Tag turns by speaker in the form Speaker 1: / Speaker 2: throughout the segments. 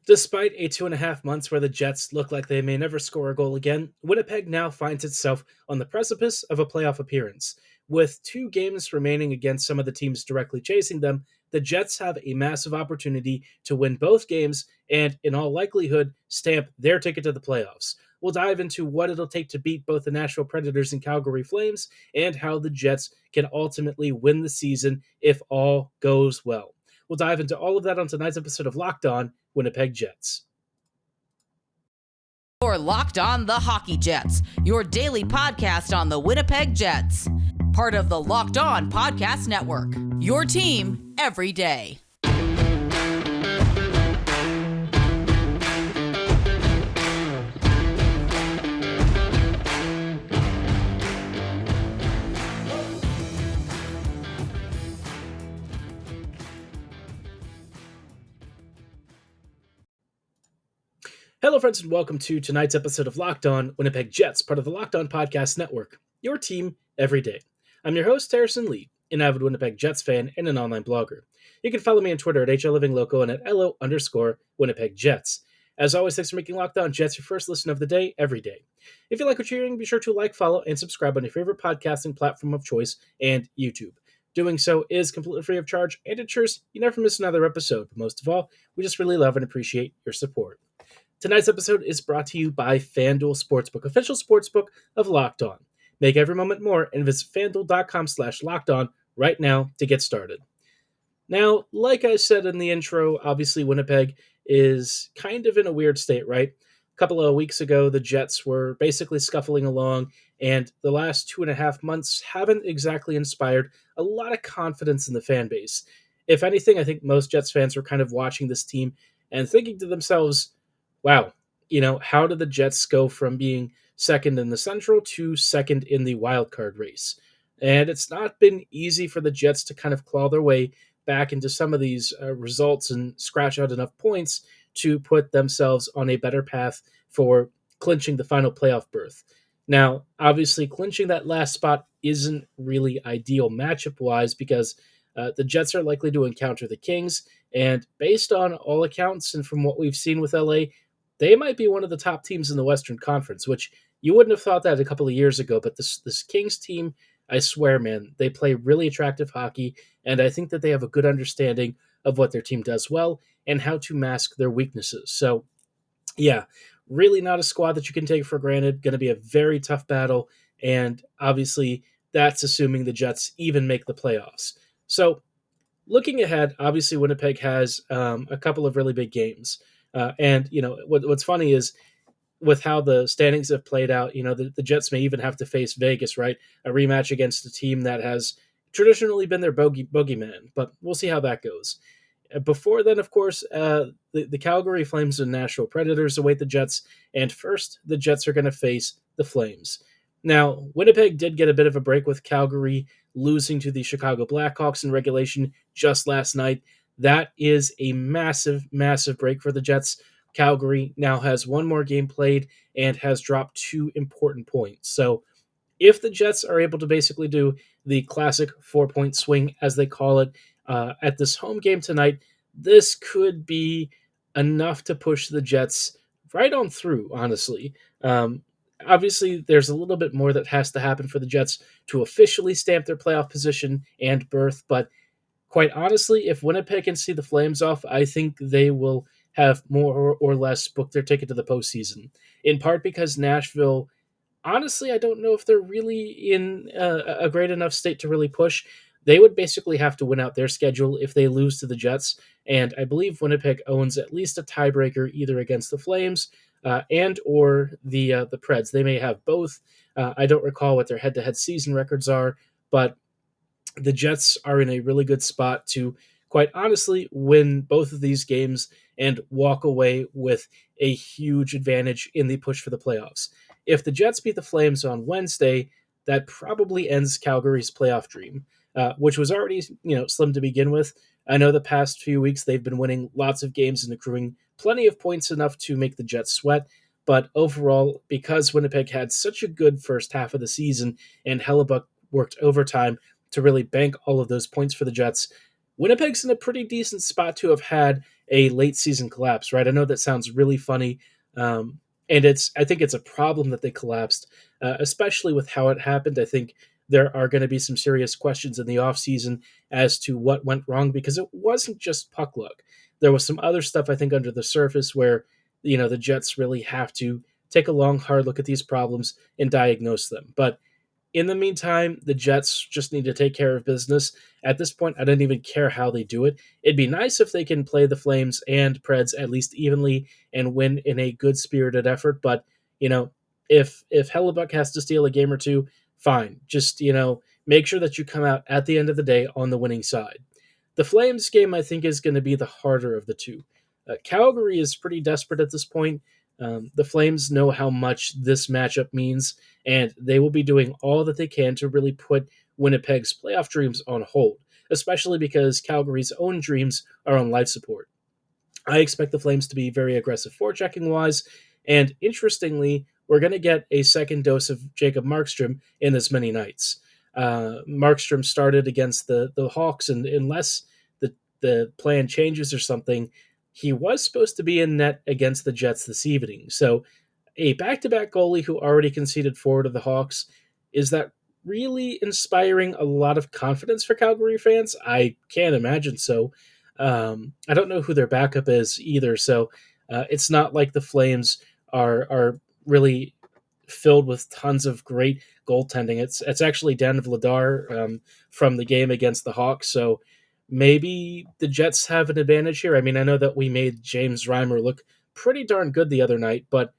Speaker 1: Despite a 2.5 months where the Jets look like they may never score a goal again, Winnipeg now finds itself on the precipice of a playoff appearance. With 2 games remaining against some of the teams directly chasing them, the Jets have a massive opportunity to win both games and, in all likelihood, stamp their ticket to the playoffs. We'll dive into what it'll take to beat both the Nashville Predators and Calgary Flames and how the Jets can ultimately win the season if all goes well. We'll dive into all of that on tonight's episode of Locked On Winnipeg Jets.
Speaker 2: You're Locked On the Hockey Jets, your daily podcast on the Winnipeg Jets. Part of the Locked On Podcast Network, your team every day.
Speaker 1: Hello, friends, and welcome to tonight's episode of Locked On Winnipeg Jets, part of the Locked On Podcast Network, your team every day. I'm your host, Harrison Lee, an avid Winnipeg Jets fan and an online blogger. You can follow me on Twitter at HLLivingLoco and at LO_Winnipeg Jets. As always, thanks for making Locked On Jets your first listen of the day every day. If you like what you're hearing, be sure to like, follow, and subscribe on your favorite podcasting platform of choice and YouTube. Doing so is completely free of charge and ensures you never miss another episode. But most of all, we just really love and appreciate your support. Tonight's episode is brought to you by FanDuel Sportsbook, official sportsbook of Locked On. Make every moment more and visit FanDuel.com/LockedOn right now to get started. Now, like I said in the intro, obviously Winnipeg is kind of in a weird state, right? A couple of weeks ago, the Jets were basically scuffling along, and the last 2.5 months haven't exactly inspired a lot of confidence in the fan base. If anything, I think most Jets fans were kind of watching this team and thinking to themselves, wow, how did the Jets go from being second in the Central to second in the wild card race? And it's not been easy for the Jets to kind of claw their way back into some of these results and scratch out enough points to put themselves on a better path for clinching the final playoff berth. Now, obviously, clinching that last spot isn't really ideal matchup-wise because the Jets are likely to encounter the Kings, and based on all accounts and from what we've seen with LA, they might be one of the top teams in the Western Conference, which you wouldn't have thought that a couple of years ago. But this Kings team, I swear, man, they play really attractive hockey, and I think that they have a good understanding of what their team does well and how to mask their weaknesses. So, yeah, really not a squad that you can take for granted. Going to be a very tough battle, and obviously that's assuming the Jets even make the playoffs. So, looking ahead, obviously Winnipeg has a couple of really big games. And what's funny is with how the standings have played out, the Jets may even have to face Vegas, right? A rematch against a team that has traditionally been their bogeyman, but we'll see how that goes. Before then, of course, the Calgary Flames and Nashville Predators await the Jets, and first, the Jets are going to face the Flames. Now, Winnipeg did get a bit of a break with Calgary losing to the Chicago Blackhawks in regulation just last night. That is a massive, massive break for the Jets. Calgary now has one more game played and has dropped 2 important points. So if the Jets are able to basically do the classic 4-point swing, as they call it, at this home game tonight, this could be enough to push the Jets right on through, honestly. Obviously, there's a little bit more that has to happen for the Jets to officially stamp their playoff position and berth, but quite honestly, if Winnipeg can see the Flames off, I think they will have more or less booked their ticket to the postseason. In part because Nashville, honestly, I don't know if they're really in a great enough state to really push. They would basically have to win out their schedule if they lose to the Jets, and I believe Winnipeg owns at least a tiebreaker either against the Flames and or the Preds. They may have both. I don't recall what their head-to-head season records are, but the Jets are in a really good spot to, quite honestly, win both of these games and walk away with a huge advantage in the push for the playoffs. If the Jets beat the Flames on Wednesday, that probably ends Calgary's playoff dream, which was already slim to begin with. I know the past few weeks they've been winning lots of games and accruing plenty of points enough to make the Jets sweat. But overall, because Winnipeg had such a good first half of the season and Hellebuck worked overtime to really bank all of those points for the Jets, Winnipeg's in a pretty decent spot to have had a late season collapse, right? I know that sounds really funny, and I think it's a problem that they collapsed, especially with how it happened. I think there are going to be some serious questions in the offseason as to what went wrong, because it wasn't just puck luck. There was some other stuff, I think, under the surface where, the Jets really have to take a long, hard look at these problems and diagnose them. But in the meantime, the Jets just need to take care of business. At this point, I don't even care how they do it. It'd be nice if they can play the Flames and Preds at least evenly and win in a good spirited effort. But if Hellebuck has to steal a game or two, fine. Just make sure that you come out at the end of the day on the winning side. The Flames game, I think, is going to be the harder of the two. Calgary is pretty desperate at this point. The Flames know how much this matchup means, and they will be doing all that they can to really put Winnipeg's playoff dreams on hold, especially because Calgary's own dreams are on life support. I expect the Flames to be very aggressive forechecking wise, and interestingly, we're going to get a second dose of Jacob Markstrom in as many nights. Markstrom started against the Hawks, and unless the plan changes or something, he was supposed to be in net against the Jets this evening. So a back-to-back goalie who already conceded 4 to the Hawks, is that really inspiring a lot of confidence for Calgary fans? I can't imagine so. I don't know who their backup is either, so it's not like the Flames are really filled with tons of great goaltending. It's actually Dan Vladar from the game against the Hawks, so maybe the Jets have an advantage here. I mean, I know that we made James Reimer look pretty darn good the other night, but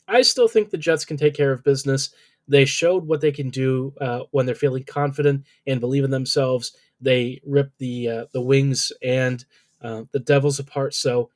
Speaker 1: I still think the Jets can take care of business. They showed what they can do when they're feeling confident and believe in themselves. They ripped the Wings and the Devils apart. So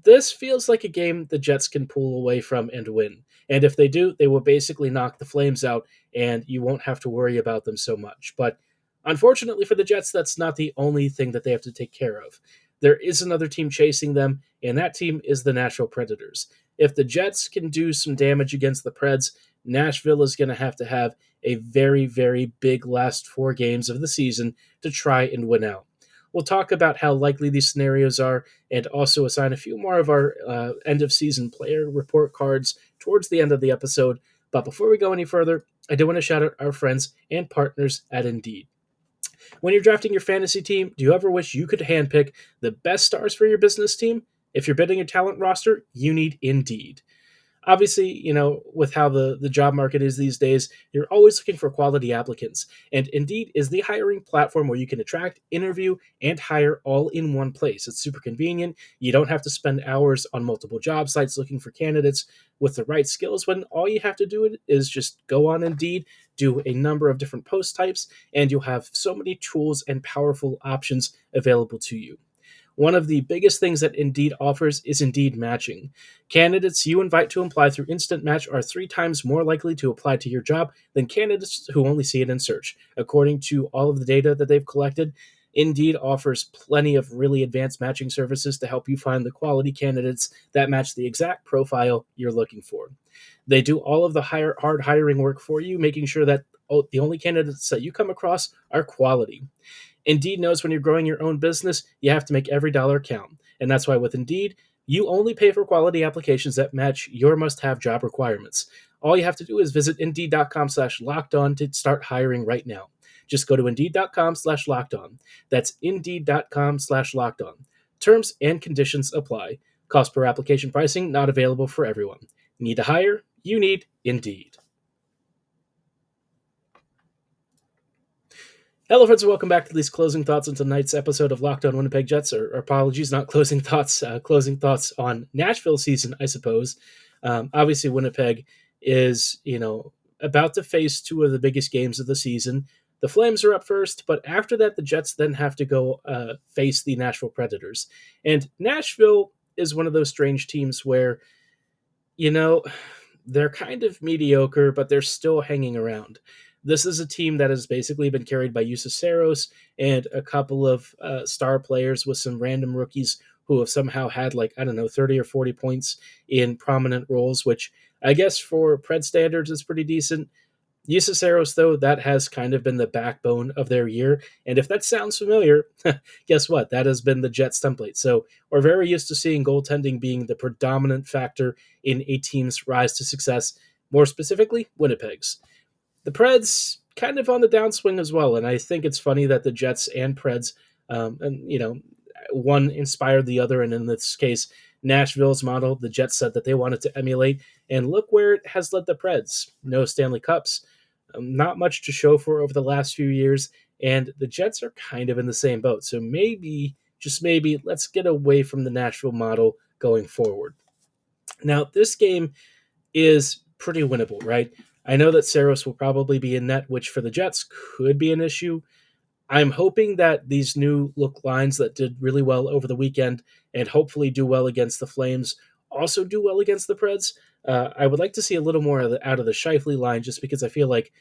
Speaker 1: this feels like a game the Jets can pull away from and win. And if they do, they will basically knock the Flames out, and you won't have to worry about them so much. But unfortunately for the Jets, that's not the only thing that they have to take care of. There is another team chasing them, and that team is the Nashville Predators. If the Jets can do some damage against the Preds, Nashville is going to have a very, very big last 4 games of the season to try and win out. We'll talk about how likely these scenarios are and also assign a few more of our end of season player report cards towards the end of the episode. But before we go any further, I do want to shout out our friends and partners at Indeed. When you're drafting your fantasy team, do you ever wish you could handpick the best stars for your business team? If you're building a talent roster, you need Indeed. Obviously, with how the job market is these days, you're always looking for quality applicants. And Indeed is the hiring platform where you can attract, interview, and hire all in one place. It's super convenient. You don't have to spend hours on multiple job sites looking for candidates with the right skills, when all you have to do is just go on Indeed, do a number of different post types, and you'll have so many tools and powerful options available to you. One of the biggest things that Indeed offers is Indeed matching. Candidates you invite to apply through Instant Match are 3 times more likely to apply to your job than candidates who only see it in search. According to all of the data that they've collected, Indeed offers plenty of really advanced matching services to help you find the quality candidates that match the exact profile you're looking for. They do all of the hard hiring work for you, making sure that the only candidates that you come across are quality. Indeed knows when you're growing your own business, you have to make every dollar count. And that's why with Indeed, you only pay for quality applications that match your must-have job requirements. All you have to do is visit Indeed.com/lockedon to start hiring right now. Just go to Indeed.com/lockedon. That's Indeed.com/lockedon. Terms and conditions apply. Cost per application pricing not available for everyone. Need to hire? You need Indeed. Hello, friends, and welcome back to these closing thoughts on tonight's episode of Locked On Winnipeg Jets. Or apologies, not closing thoughts on Nashville season, I suppose. Obviously, Winnipeg is, about to face 2 of the biggest games of the season. The Flames are up first, but after that, the Jets then have to go face the Nashville Predators. And Nashville is one of those strange teams where, they're kind of mediocre, but they're still hanging around. This is a team that has basically been carried by Jussi Saros and a couple of star players with some random rookies who have somehow had 30 or 40 points in prominent roles, which I guess for Pred standards is pretty decent. Juuse Saros, though, that has kind of been the backbone of their year. And if that sounds familiar, guess what? That has been the Jets template. So we're very used to seeing goaltending being the predominant factor in a team's rise to success, more specifically, Winnipeg's. The Preds kind of on the downswing as well. And I think it's funny that the Jets and Preds, one inspired the other. And in this case, Nashville's model, the Jets said that they wanted to emulate. And look where it has led the Preds. No Stanley Cups, not much to show for over the last few years. And the Jets are kind of in the same boat. So maybe, just maybe, let's get away from the Nashville model going forward. Now, this game is pretty winnable, right? I know that Saros will probably be in net, which for the Jets could be an issue. I'm hoping that these new look lines that did really well over the weekend and hopefully do well against the Flames also do well against the Preds. I would like to see a little more out of the Scheifele line just because I feel like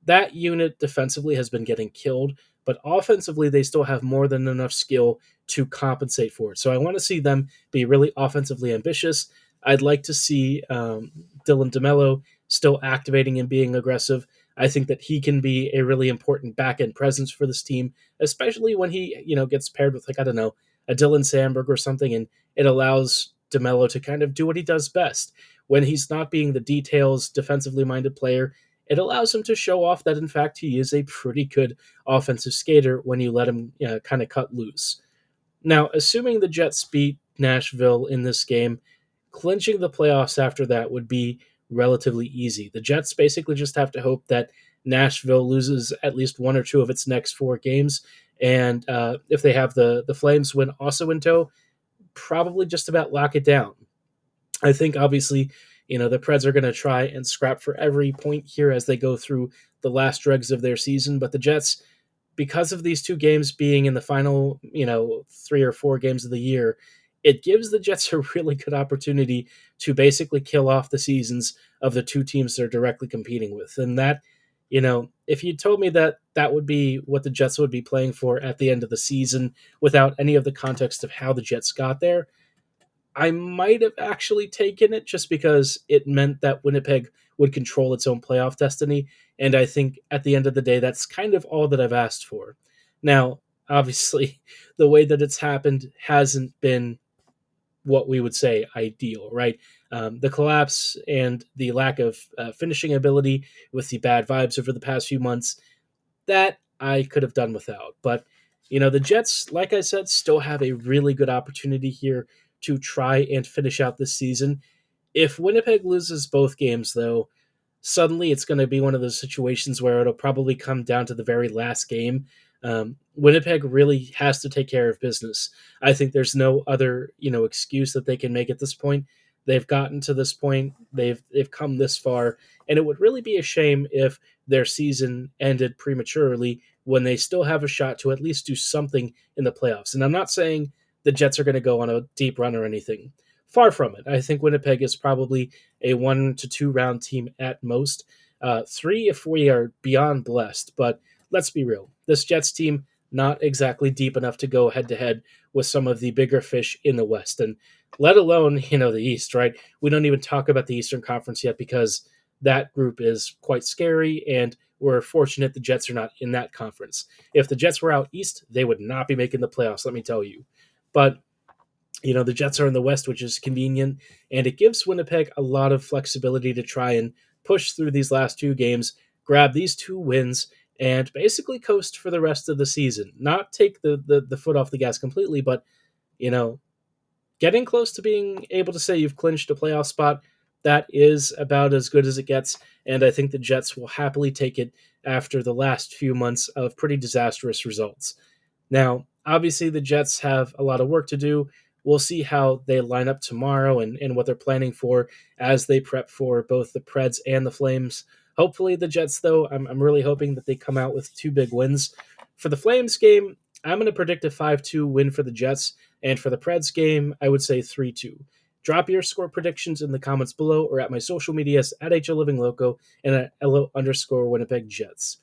Speaker 1: that unit defensively has been getting killed, but offensively they still have more than enough skill to compensate for it. So I want to see them be really offensively ambitious. I'd like to see Dylan DeMello still activating and being aggressive. I think that he can be a really important back end presence for this team, especially when he, gets paired with, like, I don't know, a Dylan Sandberg or something, and it allows DeMello to kind of do what he does best. When he's not being the details, defensively minded player, it allows him to show off that, in fact, he is a pretty good offensive skater when you let him kind of cut loose. Now, assuming the Jets beat Nashville in this game, clinching the playoffs after that would be relatively easy. The Jets basically just have to hope that Nashville loses at least one or two of its next four games. And if they have the Flames win also in tow, probably just about lock it down. I think obviously, the Preds are going to try and scrap for every point here as they go through the last dregs of their season. But the Jets, because of these two games being in the final, 3 or 4 games of the year, it gives the Jets a really good opportunity to basically kill off the seasons of the two teams they're directly competing with. And that, if you told me that that would be what the Jets would be playing for at the end of the season without any of the context of how the Jets got there, I might have actually taken it just because it meant that Winnipeg would control its own playoff destiny. And I think at the end of the day, that's kind of all that I've asked for. Now, obviously, the way that it's happened hasn't been what we would say ideal, right? The collapse and the lack of finishing ability with the bad vibes over the past few months, that I could have done without. But, the Jets, like I said, still have a really good opportunity here to try and finish out this season. If Winnipeg loses both games, though, suddenly it's going to be one of those situations where it'll probably come down to the very last game. Winnipeg really has to take care of business. I think there's no other, excuse that they can make at this point. They've gotten to this point. They've come this far, and it would really be a shame if their season ended prematurely when they still have a shot to at least do something in the playoffs. And I'm not saying the Jets are going to go on a deep run or anything. Far from it. I think Winnipeg is probably a 1 to 2 round team at most. 3 if we are beyond blessed. But let's be real. This Jets team, not exactly deep enough to go head to head with some of the bigger fish in the West. And let alone, the East, right? We don't even talk about the Eastern Conference yet because that group is quite scary, and we're fortunate the Jets are not in that conference. If the Jets were out East, they would not be making the playoffs, let me tell you. But the Jets are in the West, which is convenient, and it gives Winnipeg a lot of flexibility to try and push through these last 2 games, grab these 2 wins, and basically coast for the rest of the season. Not take the foot off the gas completely, but, getting close to being able to say you've clinched a playoff spot, that is about as good as it gets, and I think the Jets will happily take it after the last few months of pretty disastrous results. Now, obviously, the Jets have a lot of work to do. We'll see how they line up tomorrow and what they're planning for as they prep for both the Preds and the Flames. Hopefully, the Jets, though, I'm really hoping that they come out with 2 big wins. For the Flames game, I'm going to predict a 5-2 win for the Jets. And for the Preds game, I would say 3-2. Drop your score predictions in the comments below or at my social medias at HLivingLoco and at LO_Winnipeg Jets.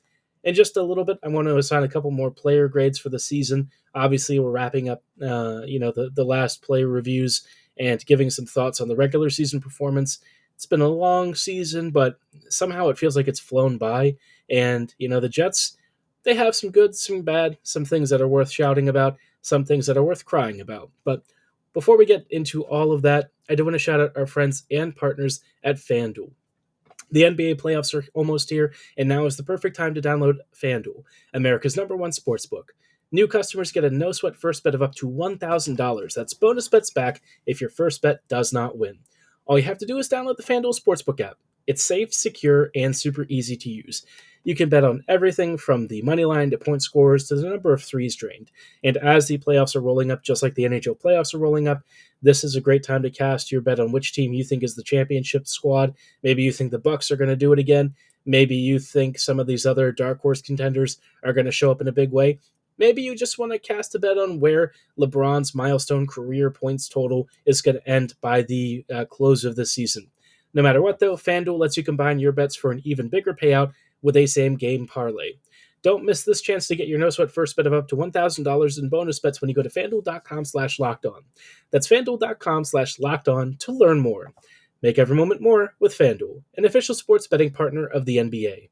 Speaker 1: In just a little bit, I want to assign a couple more player grades for the season. Obviously, we're wrapping up, the last player reviews and giving some thoughts on the regular season performance. It's been a long season, but somehow it feels like it's flown by. And, the Jets, they have some good, some bad, some things that are worth shouting about, some things that are worth crying about. But before we get into all of that, I do want to shout out our friends and partners at FanDuel. The NBA playoffs are almost here, and now is the perfect time to download FanDuel, America's #1 sportsbook. New customers get a no-sweat first bet of up to $1,000. That's bonus bets back if your first bet does not win. All you have to do is download the FanDuel Sportsbook app. It's safe, secure, and super easy to use. You can bet on everything from the money line to point scores to the number of threes drained. And as the playoffs are rolling up, just like the NHL playoffs are rolling up, this is a great time to cast your bet on which team you think is the championship squad. Maybe you think the Bucks are going to do it again. Maybe you think some of these other dark horse contenders are going to show up in a big way. Maybe you just want to cast a bet on where LeBron's milestone career points total is going to end by the close of the season. No matter what, though, FanDuel lets you combine your bets for an even bigger payout with a same-game parlay. Don't miss this chance to get your no-sweat first bet of up to $1,000 in bonus bets when you go to FanDuel.com/lockedon. That's FanDuel.com/lockedon to learn more. Make every moment more with FanDuel, an official sports betting partner of the NBA.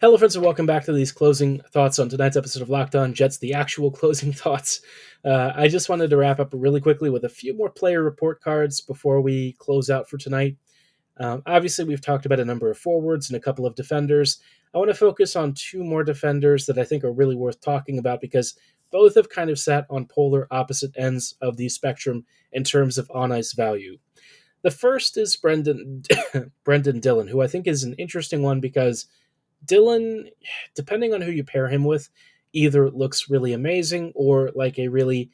Speaker 1: Hello, friends, and welcome back to these closing thoughts on tonight's episode of Locked On Jets, the actual closing thoughts. I just wanted to wrap up really quickly with a few more player report cards before we close out for tonight. Obviously, we've talked about a number of forwards and a couple of defenders. I want to focus on two more defenders that I think are really worth talking about because both have kind of sat on polar opposite ends of the spectrum in terms of on-ice value. The first is Brendan Dillon, who I think is an interesting one because Dillon, depending on who you pair him with, either looks really amazing or like a really,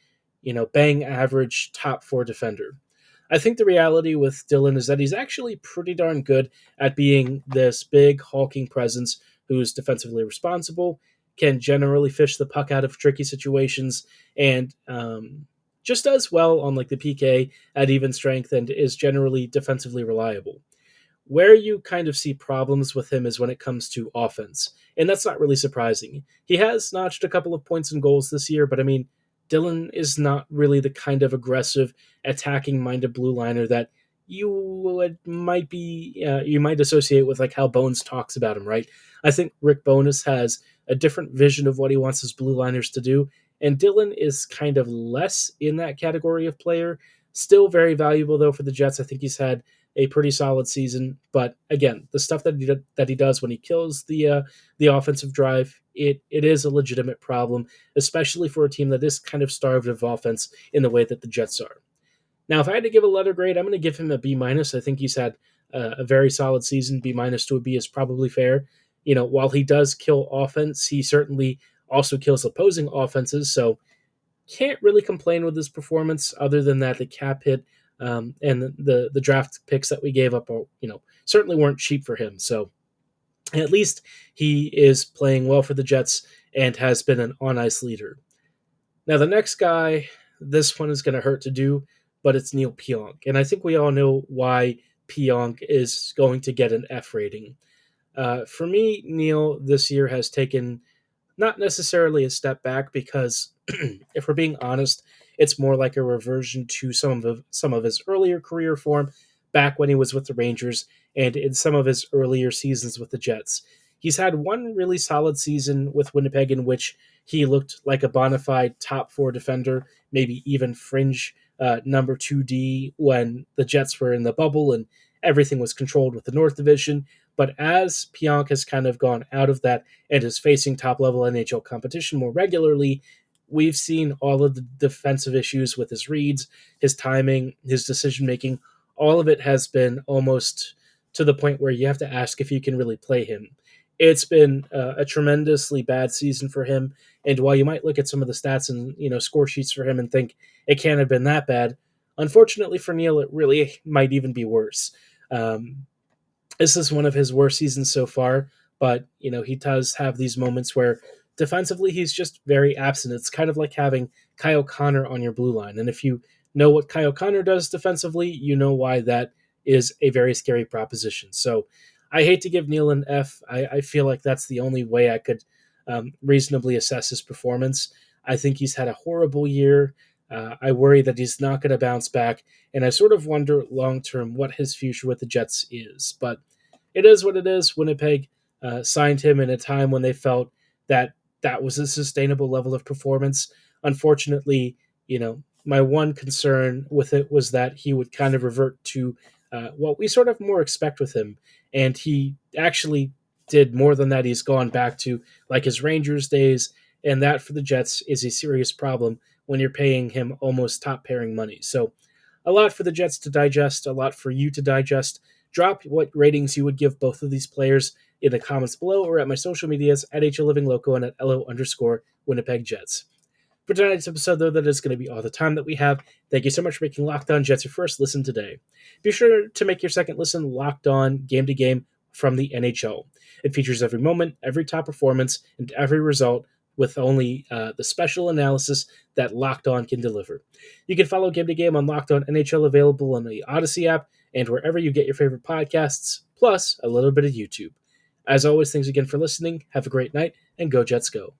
Speaker 1: bang average top 4 defender. I think the reality with Dillon is that he's actually pretty darn good at being this big, hulking presence who's defensively responsible, can generally fish the puck out of tricky situations, and just does well on like the PK at even strength and is generally defensively reliable. Where you kind of see problems with him is when it comes to offense, and that's not really surprising. He has notched a couple of points and goals this year, but I mean, Dillon is not really the kind of aggressive, attacking-minded blue liner that you might associate with like how Bones talks about him, right? I think Rick Bowness has a different vision of what he wants his blue liners to do, and Dillon is kind of less in that category of player. Still very valuable though for the Jets. I think he's had a pretty solid season, but again, the stuff that he does when he kills the offensive drive, it is a legitimate problem, especially for a team that is kind of starved of offense in the way that the Jets are. Now, if I had to give a letter grade, I'm going to give him a B-. I think he's had a very solid season. B- to a B is probably fair. While he does kill offense, he certainly also kills opposing offenses, so can't really complain with his performance other than that the cap hit and the draft picks that we gave up, certainly weren't cheap for him. So at least he is playing well for the Jets and has been an on-ice leader. Now the next guy, this one is going to hurt to do, but it's Neil Pionk. And I think we all know why Pionk is going to get an F rating. For me, Neil this year has taken not necessarily a step back because if we're being honest, it's more like a reversion to some of his earlier career form back when he was with the Rangers and in some of his earlier seasons with the Jets. He's had one really solid season with Winnipeg in which he looked like a bona fide top 4 defender, maybe even fringe number 2D when the Jets were in the bubble and everything was controlled with the North Division. But as Pionk has kind of gone out of that and is facing top-level NHL competition more regularly, we've seen all of the defensive issues with his reads, his timing, his decision-making. All of it has been almost to the point where you have to ask if you can really play him. It's been a tremendously bad season for him, and while you might look at some of the stats and score sheets for him and think it can't have been that bad, unfortunately for Neil, it really might even be worse. This is one of his worst seasons so far, but he does have these moments where defensively he's just very absent. It's kind of like having Kyle Connor on your blue line, and if you know what Kyle Connor does defensively, you know why that is a very scary proposition. So I hate to give Neil an F. I feel like that's the only way I could reasonably assess his performance. I think he's had a horrible year. I worry that he's not going to bounce back, and I sort of wonder long term what his future with the Jets is. But it is what it is. Winnipeg signed him in a time when they felt that that was a sustainable level of performance. Unfortunately, my one concern with it was that he would kind of revert to what we sort of more expect with him, and he actually did more than that. He's gone back to like his Rangers days, and that for the Jets is a serious problem when you're paying him almost top pairing money. So a lot for the Jets to digest, a lot for you to digest. Drop what ratings you would give both of these players in the comments below or at my social medias at HLivingLoco and at LO_Winnipeg Jets. For tonight's episode, though, that is going to be all the time that we have. Thank you so much for making Locked On Jets your first listen today. Be sure to make your second listen Locked On Game to Game from the NHL. It features every moment, every top performance, and every result with only the special analysis that Locked On can deliver. You can follow Game to Game on Locked On NHL, available on the Odyssey app and wherever you get your favorite podcasts, plus a little bit of YouTube. As always, thanks again for listening. Have a great night, and go Jets go.